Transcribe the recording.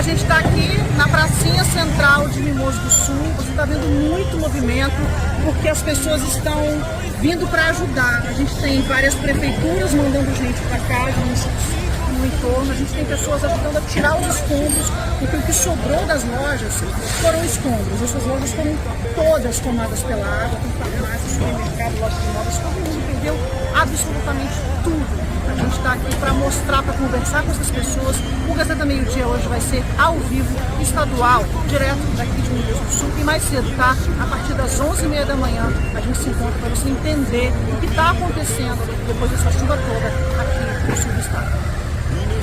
A gente está aqui na pracinha central de Mimoso do Sul. Você está vendo muito movimento porque as pessoas estão vindo para ajudar. A gente tem várias prefeituras mandando gente para cá, no entorno. A gente tem pessoas ajudando a tirar os escombros, porque o que sobrou das lojas foram escombros. Essas lojas foram todas tomadas pela água, tem farmácia, supermercado, lojas de modas, todo mundo perdeu absolutamente tudo. A gente está aqui para mostrar, para conversar com essas pessoas. O Gazeta Meio Dia hoje vai ser ao vivo, estadual, direto daqui de Mimoso do Sul. E mais cedo, tá? A partir das 11h30 da manhã, a gente se encontra para você entender o que está acontecendo depois dessa chuva toda aqui no sul do estado.